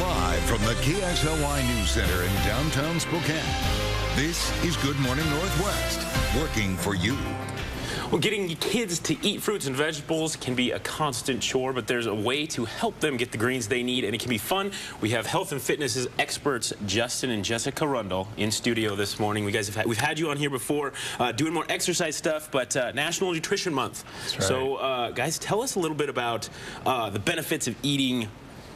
Live from the KXLY News Center in downtown Spokane, this is Good Morning Northwest, working for you. Well, getting kids to eat fruits and vegetables can be a constant chore, but there's a way to help them get the greens they need, and it can be fun. We have health and fitness experts Justin and Jessica Rundle in studio this morning. We've had you on here before doing more exercise stuff, but National Nutrition Month. That's right. So, guys, tell us a little bit about the benefits of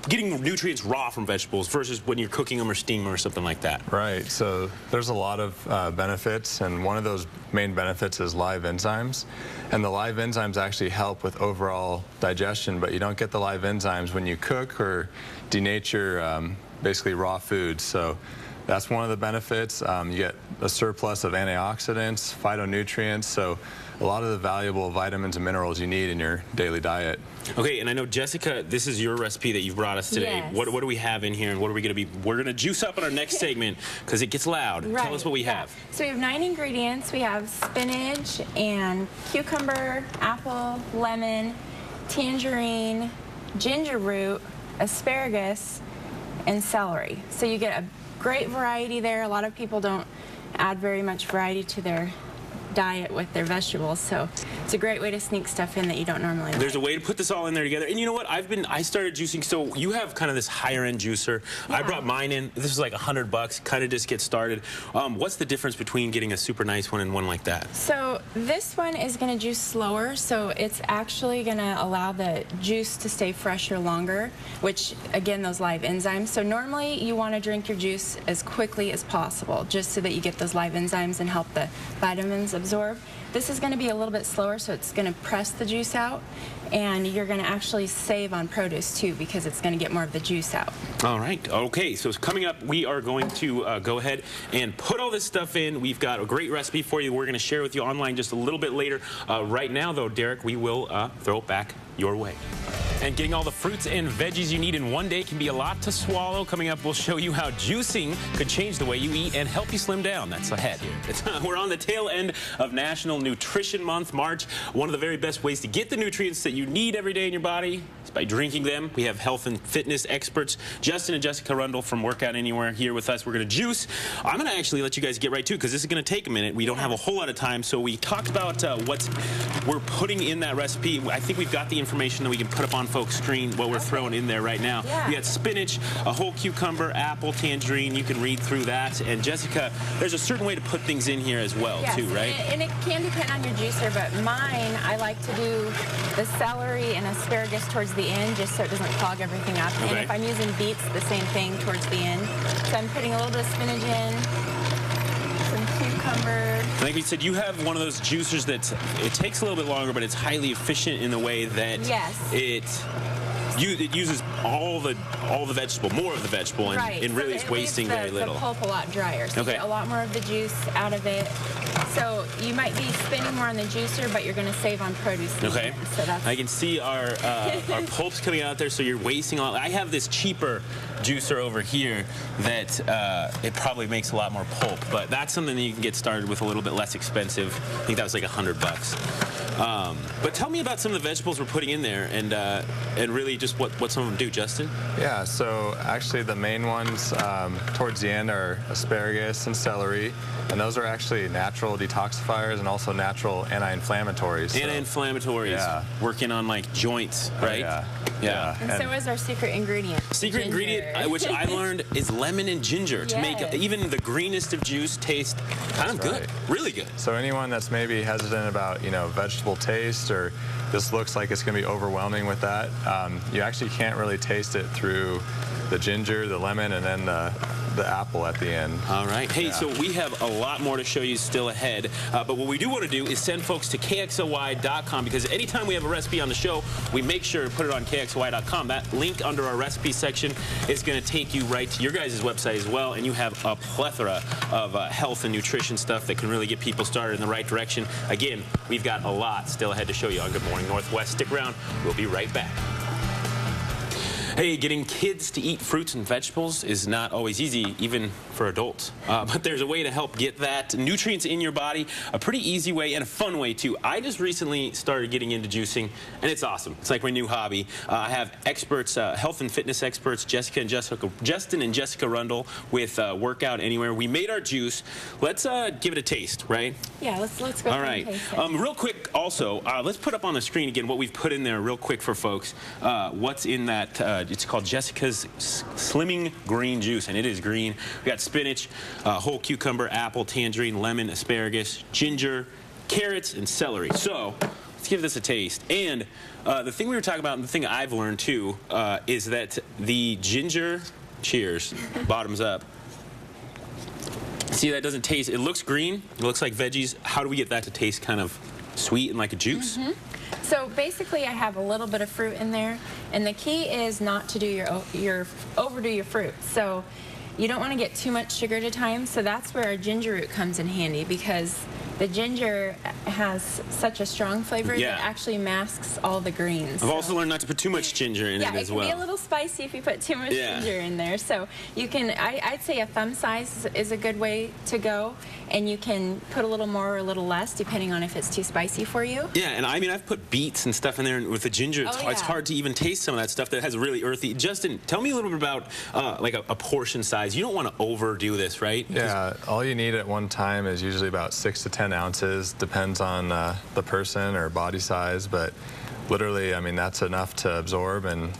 getting nutrients raw from vegetables versus when you're cooking them or steaming them or something like that. Right. So there's a lot of benefits, and one of those main benefits is live enzymes. And the live enzymes actually help with overall digestion, but you don't get the live enzymes when you cook or denature basically raw foods. So that's one of the benefits. You get a surplus of antioxidants, phytonutrients, so a lot of the valuable vitamins and minerals you need in your daily diet. Okay, and I know, Jessica, this is your recipe that you've brought us today. Yes. What do we have in here, and what are we going to be? We're going to juice up in our next segment because it gets loud. Right. Tell us what we have. So we have 9 ingredients. We have spinach and cucumber, apple, lemon, tangerine, ginger root, asparagus, and celery. So you get a great variety there. A lot of people don't add very much variety to their diet with their vegetables, so it's a great way to sneak stuff in that you don't normally There's like. a way to put this all in there together. And you know what? I started juicing. So you have kind of this higher end juicer. Yeah. I brought mine in. This is like $100. Kind of just get started. What's the difference between getting a super nice one and one like that? So this one is going to juice slower, so it's actually going to allow the juice to stay fresher longer, which again, those live enzymes. So normally you want to drink your juice as quickly as possible, just so that you get those live enzymes and help the vitamins absorb. This is going to be a little bit slower, so it's going to press the juice out, and you're going to actually save on produce too, because it's going to get more of the juice out. All right. Okay, so coming up, we are going to go ahead and put all this stuff in. We've got a great recipe for you. We're going to share with you online just a little bit later. Right now, though, Derek, we will throw it back your way. And getting all the fruits and veggies you need in one day can be a lot to swallow. Coming up, we'll show you how juicing could change the way you eat and help you slim down. That's ahead here. We're on the tail end of National Nutrition Month, March. One of the very best ways to get the nutrients that you need every day in your body is by drinking them. We have health and fitness experts Justin and Jessica Rundle from Workout Anywhere here with us. We're going to juice. I'm going to actually let you guys get right to it because this is going to take a minute. We don't have a whole lot of time, so we talked about what we're putting in that recipe. I think we've got the information that we can put up on folks' screen, what we're throwing in there right now. Yeah. We got spinach, a whole cucumber, apple, tangerine. You can read through that. And Jessica, there's a certain way to put things in here as well, yes, too, right? And it can depend on your juicer, but mine, I like to do the celery and asparagus towards the end, just so it doesn't clog everything up. Okay. And if I'm using beets, the same thing towards the end. So I'm putting a little bit of spinach in, some cucumber. I think we said you have one of those juicers that it takes a little bit longer, but it's highly efficient in the way that it uses all the vegetable, more of the vegetable, and, right. and really so is wasting very little. The pulp a lot drier, so okay. you get a lot more of the juice out of it. So you might be spending more on the juicer, but you're going to save on produce. Okay. So that's I can see our pulps coming out there, so you're wasting a lot. I have this cheaper juicer over here that it probably makes a lot more pulp, but that's something that you can get started with a little bit less expensive. I think that was like $100. But tell me about some of the vegetables we're putting in there, and really just what some of them do, Justin. Yeah, so actually the main ones towards the end are asparagus and celery, and those are actually natural detoxifiers and also natural anti-inflammatories. Anti-inflammatories, yeah. Working on like joints, right? Yeah. And so is our secret ingredient. Secret ingredient, which I learned, is lemon and ginger to make even the greenest of juice taste kind of good, really good. So anyone that's maybe hesitant about, vegetable taste, or this looks like it's going to be overwhelming with that, you actually can't really taste it through the ginger, the lemon, and then the apple at the end. All right. Hey, so we have a lot more to show you still ahead, but what we do want to do is send folks to KXLY.com, because anytime we have a recipe on the show, we make sure to put it on KXLY.com. That link under our recipe section is going to take you right to your guys' website as well, and you have a plethora of health and nutrition stuff that can really get people started in the right direction. Again, we've got a lot still ahead to show you on Good Morning Northwest. Stick around. We'll be right back. Hey, getting kids to eat fruits and vegetables is not always easy, even for adults. But there's a way to help get that nutrients in your body, a pretty easy way and a fun way too. I just recently started getting into juicing, and it's awesome. It's like my new hobby. I have experts, health and fitness experts, Justin and Jessica Rundle with Workout Anywhere. We made our juice. Let's give it a taste, right? Yeah, let's go. All right. Real quick, also, let's put up on the screen again what we've put in there real quick for folks. What's in that? It's called Jessica's Slimming Green Juice, and it is green. We got spinach, whole cucumber, apple, tangerine, lemon, asparagus, ginger, carrots, and celery. So let's give this a taste. And the thing we were talking about, and the thing I've learned too, is that the ginger, cheers, bottoms up. See, that doesn't taste, it looks green, it looks like veggies. How do we get that to taste kind of sweet and like a juice? So basically I have a little bit of fruit in there, and the key is not to do overdo your fruit. So you don't want to get too much sugar at a time, so that's where our ginger root comes in handy, because the ginger has such a strong flavor that actually masks all the greens. I've also learned not to put too much ginger in it as well. Yeah, it can be a little spicy if you put too much ginger in there. So you can, I'd say a thumb size is a good way to go, and you can put a little more or a little less depending on if it's too spicy for you. Yeah, and I mean, I've put beets and stuff in there, and with the ginger, it's hard to even taste some of that stuff that has really earthy. Justin, tell me a little bit about like a portion size. You don't want to overdo this, right? Yeah, all you need at one time is usually about 6 to 10 ounces, depends on the person or body size, but literally, I mean, that's enough to absorb, and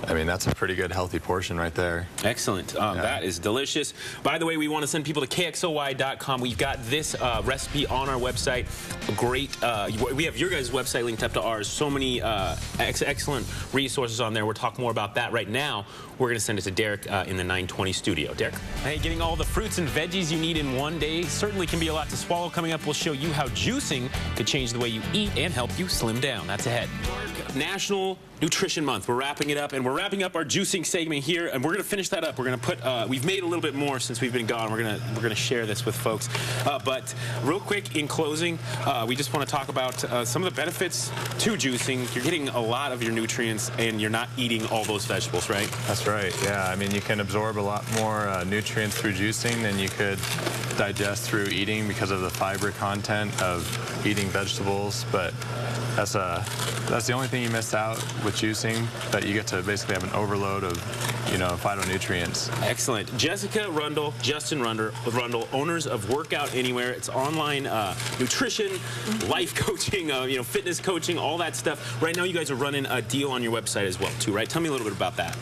I mean, that's a pretty good healthy portion right there. Excellent. That is delicious. By the way, we want to send people to KXLY.com. We've got this recipe on our website. Great. We have your guys' website linked up to ours. So many excellent resources on there. We'll talk more about that right now. We're going to send it to Derek in the 920 studio. Derek. Hey, getting all the fruits and veggies you need in one day certainly can be a lot to swallow. Coming up, we'll show you how juicing could change the way you eat and help you slim down. That's ahead. National Nutrition Month. We're wrapping it up, and we're wrapping up our juicing segment here, and we're going to finish that up. We're going to put, we've made a little bit more since we've been gone. We're going to share this with folks. But real quick, in closing, we just want to talk about some of the benefits to juicing. You're getting a lot of your nutrients, and you're not eating all those vegetables, right? That's right. Yeah, I mean, you can absorb a lot more nutrients through juicing than you could digest through eating because of the fiber content of eating vegetables. But that's the only thing you miss out with juicing, that you get to basically have an overload of, phytonutrients. Excellent. Jessica Rundle, Justin Rundle, owners of Workout Anywhere. It's online nutrition, life coaching, fitness coaching, all that stuff. Right now, you guys are running a deal on your website as well, too, right? Tell me a little bit about that.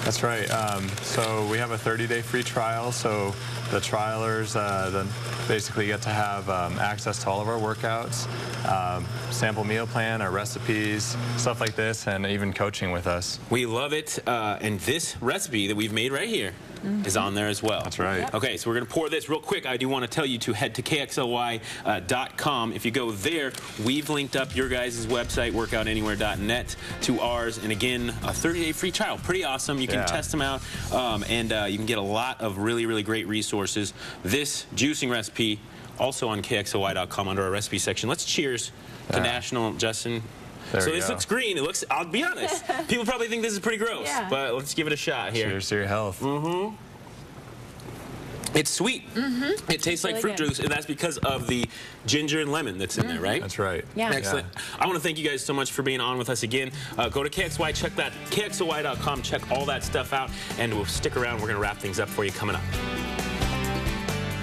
That's right. So we have a 30-day free trial. So the trialers then basically get to have access to all of our workouts, sample meal plan, our recipes, stuff like this, and even coaching with us. We love it. And this recipe that we've made right here is on there as well. That's right. Yep. Okay, so we're going to pour this real quick. I do want to tell you to head to KXLY.com. If you go there, we've linked up your guys' website, workoutanywhere.net, to ours. And again, a 30-day free trial. Pretty awesome. You can test them out, and you can get a lot of really, really great resources. This juicing recipe, also on KXLY.com under our recipe section. Let's cheers to National, Justin. So this looks green. It looks, I'll be honest, people probably think this is pretty gross, but let's give it a shot here. Cheers to your health. It's sweet. It tastes like fruit juice, and that's because of the ginger and lemon that's in there, right? That's right. Yeah. Excellent. I want to thank you guys so much for being on with us again. Go to KXY, check that, KXLY.com, check all that stuff out, and we'll stick around. We're going to wrap things up for you coming up.